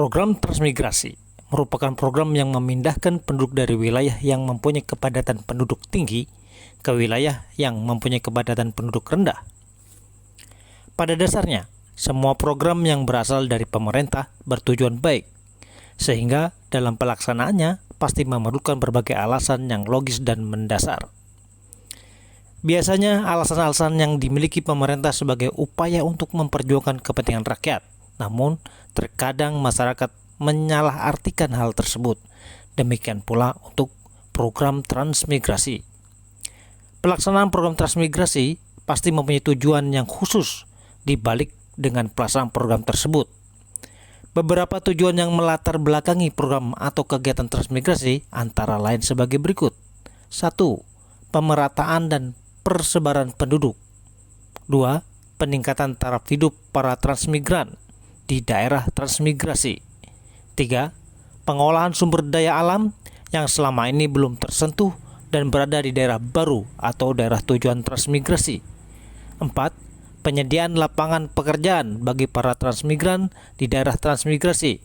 Program transmigrasi merupakan program yang memindahkan penduduk dari wilayah yang mempunyai kepadatan penduduk tinggi ke wilayah yang mempunyai kepadatan penduduk rendah. Pada dasarnya, semua program yang berasal dari pemerintah bertujuan baik, sehingga dalam pelaksanaannya pasti memerlukan berbagai alasan yang logis dan mendasar. Biasanya alasan-alasan yang dimiliki pemerintah sebagai upaya untuk memperjuangkan kepentingan rakyat, namun terkadang masyarakat menyalahartikan hal tersebut. Demikian pula untuk program transmigrasi. Pelaksanaan program transmigrasi pasti mempunyai tujuan yang khusus di balik dengan pelaksanaan program tersebut. Beberapa tujuan yang melatar belakangi program atau kegiatan transmigrasi antara lain sebagai berikut. 1. Pemerataan dan persebaran penduduk. 2. Peningkatan taraf hidup para transmigran di daerah transmigrasi. 3. Pengolahan sumber daya alam yang selama ini belum tersentuh dan berada di daerah baru atau daerah tujuan transmigrasi. 4. Penyediaan lapangan pekerjaan bagi para transmigran di daerah transmigrasi.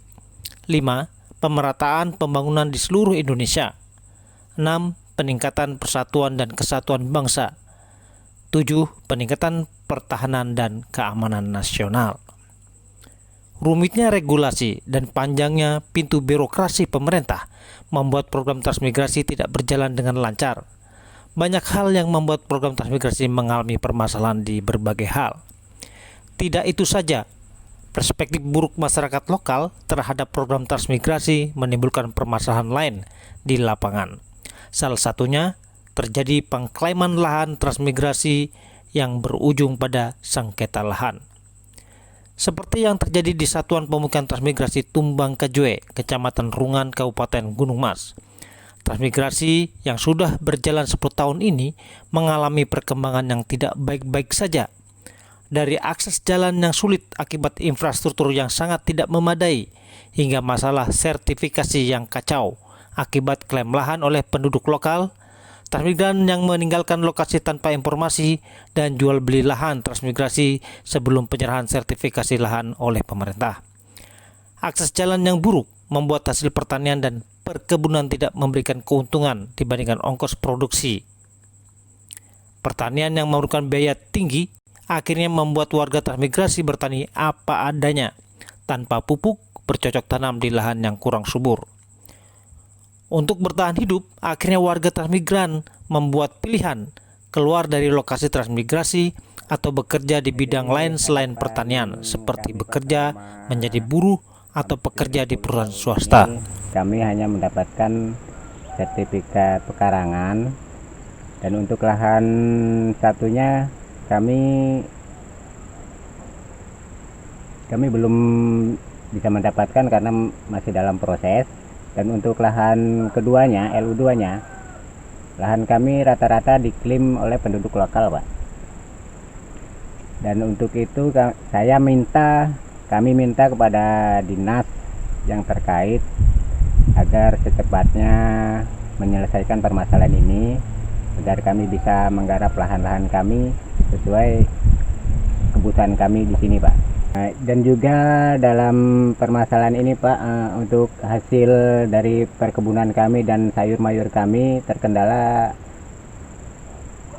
5. Pemerataan pembangunan di seluruh Indonesia. 6. Peningkatan persatuan dan kesatuan bangsa. 7. Peningkatan pertahanan dan keamanan nasional. Rumitnya regulasi dan panjangnya pintu birokrasi pemerintah membuat program transmigrasi tidak berjalan dengan lancar. Banyak hal yang membuat program transmigrasi mengalami permasalahan di berbagai hal. Tidak itu saja, perspektif buruk masyarakat lokal terhadap program transmigrasi menimbulkan permasalahan lain di lapangan. Salah satunya terjadi pengklaiman lahan transmigrasi yang berujung pada sengketa lahan. Seperti yang terjadi di Satuan Pemukiman Transmigrasi Tumbang Kajwe, Kecamatan Rungan, Kabupaten Gunung Mas. Transmigrasi yang sudah berjalan 10 tahun ini mengalami perkembangan yang tidak baik-baik saja. Dari akses jalan yang sulit akibat infrastruktur yang sangat tidak memadai, hingga masalah sertifikasi yang kacau akibat klaim lahan oleh penduduk lokal, transmigran yang meninggalkan lokasi tanpa informasi, dan jual beli lahan transmigrasi sebelum penyerahan sertifikasi lahan oleh pemerintah. Akses jalan yang buruk membuat hasil pertanian dan perkebunan tidak memberikan keuntungan dibandingkan ongkos produksi. Pertanian yang memerlukan biaya tinggi akhirnya membuat warga transmigrasi bertani apa adanya, tanpa pupuk, bercocok tanam di lahan yang kurang subur. Untuk bertahan hidup, akhirnya warga transmigran membuat pilihan keluar dari lokasi transmigrasi atau bekerja di bidang lain selain pertanian, seperti bekerja menjadi buruh atau pekerja di perusahaan swasta. Kami hanya mendapatkan sertifikat pekarangan, dan untuk lahan satunya kami belum bisa mendapatkan karena masih dalam proses. Dan untuk lahan keduanya, LU2-nya, lahan kami rata-rata diklaim oleh penduduk lokal, Pak. Dan untuk itu kami minta kepada dinas yang terkait agar secepatnya menyelesaikan permasalahan ini, agar kami bisa menggarap lahan-lahan kami sesuai kebutuhan kami di sini, Pak. Dan juga dalam permasalahan ini, Pak, untuk hasil dari perkebunan kami dan sayur mayur kami terkendala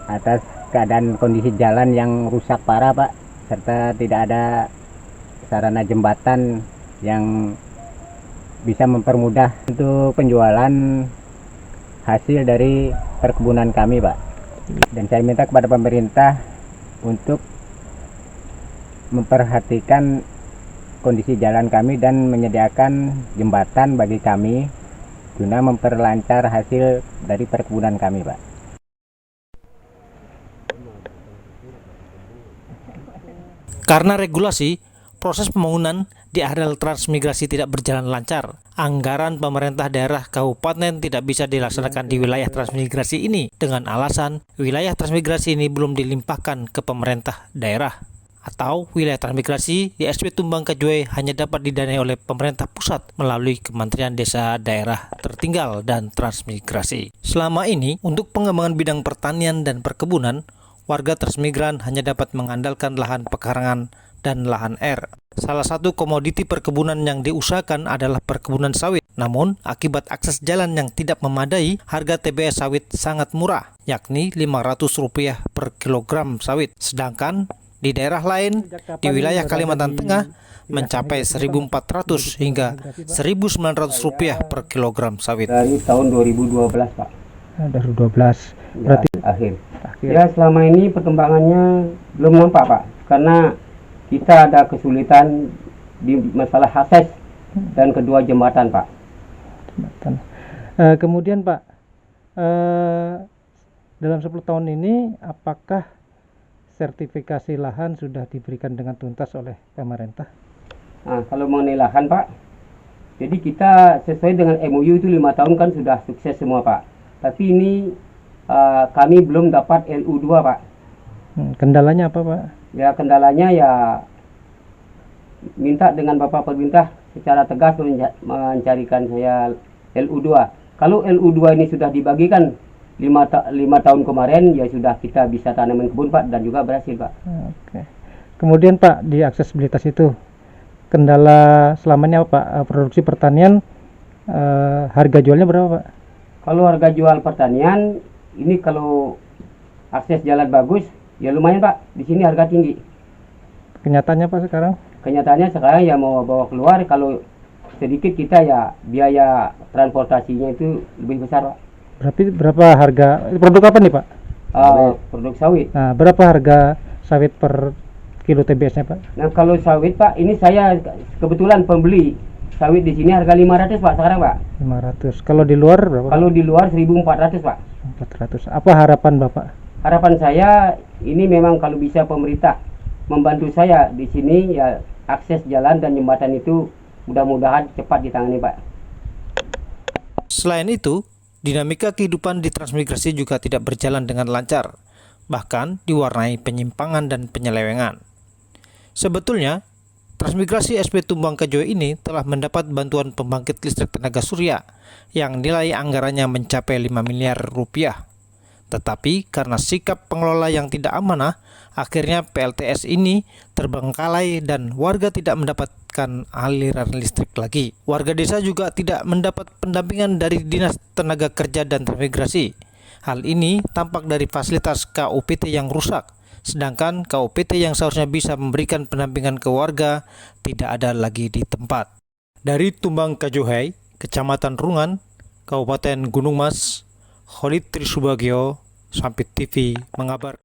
atas keadaan kondisi jalan yang rusak parah, Pak, serta tidak ada sarana jembatan yang bisa mempermudah untuk penjualan hasil dari perkebunan kami, Pak. Dan saya minta kepada pemerintah untuk memperhatikan kondisi jalan kami dan menyediakan jembatan bagi kami guna memperlancar hasil dari perkebunan kami, Pak. Karena regulasi, proses pembangunan di areal transmigrasi tidak berjalan lancar. Anggaran pemerintah daerah kabupaten tidak bisa dilaksanakan di wilayah transmigrasi ini dengan alasan wilayah transmigrasi ini belum dilimpahkan ke pemerintah daerah. Atau wilayah transmigrasi di SP Tumbang Kajwe hanya dapat didanai oleh pemerintah pusat melalui Kementerian Desa Daerah Tertinggal dan Transmigrasi. Selama ini, untuk pengembangan bidang pertanian dan perkebunan, warga transmigran hanya dapat mengandalkan lahan pekarangan dan lahan R. Salah satu komoditi perkebunan yang diusahakan adalah perkebunan sawit. Namun, akibat akses jalan yang tidak memadai, harga TBS sawit sangat murah, yakni Rp500 per kilogram sawit. Sedangkan di daerah lain di wilayah Kalimantan Tengah mencapai Rp1.400 hingga Rp1.900 per kilogram sawit. Dari tahun 2012 Pak. Dari 12 berarti Akhir. Ya selama ini perkembangannya belum nampak Pak, karena kita ada kesulitan di masalah akses dan kedua jembatan Pak. jembatan. Kemudian Pak, dalam 10 tahun ini apakah sertifikasi lahan sudah diberikan dengan tuntas oleh pemerintah? Nah, kalau mengenai lahan Pak, jadi kita sesuai dengan MOU itu 5 tahun kan sudah sukses semua Pak. Tapi ini kami belum dapat LU2 Pak. Kendalanya apa Pak? Ya kendalanya ya minta dengan Bapak Pemerintah secara tegas mencarikan saya LU2. Kalau LU2 ini sudah dibagikan 5 tahun kemarin, ya sudah kita bisa tanaman kebun Pak, dan juga berhasil Pak. Oke. Kemudian Pak, di aksesibilitas itu kendala selamanya apa Pak? Produksi pertanian, harga jualnya berapa Pak? Kalau harga jual pertanian ini kalau akses jalan bagus ya lumayan Pak, di sini harga tinggi. Kenyataannya Pak sekarang? Kenyataannya sekarang ya mau bawa keluar, kalau sedikit kita ya biaya transportasinya itu lebih besar Pak. Berarti berapa harga produk apa nih Pak? Produk sawit. Nah, berapa harga sawit per kilo TBS-nya Pak? Nah kalau sawit Pak, ini saya kebetulan pembeli sawit di sini harga 500 Pak sekarang Pak. 500. Kalau di luar berapa? Kalau di luar 1.400 Pak. 400. Apa harapan Bapak? Harapan saya ini memang kalau bisa pemerintah membantu saya di sini, ya akses jalan dan jembatan itu mudah-mudahan cepat ditangani Pak. Selain itu, dinamika kehidupan di transmigrasi juga tidak berjalan dengan lancar, bahkan diwarnai penyimpangan dan penyelewengan. Sebetulnya, transmigrasi SP Tumbang Kajoy ini telah mendapat bantuan pembangkit listrik tenaga surya yang nilai anggarannya mencapai 5 miliar rupiah. Tetapi karena sikap pengelola yang tidak amanah, akhirnya PLTS ini terbengkalai dan warga tidak mendapatkan aliran listrik lagi. Warga desa juga tidak mendapat pendampingan dari Dinas Tenaga Kerja dan Transmigrasi. Hal ini tampak dari fasilitas KUPT yang rusak, sedangkan KUPT yang seharusnya bisa memberikan pendampingan ke warga tidak ada lagi di tempat. Dari Tumbang Kajoy, Kecamatan Rungan, Kabupaten Gunung Mas, Khalid Trisubagio, Sampit TV mengabar.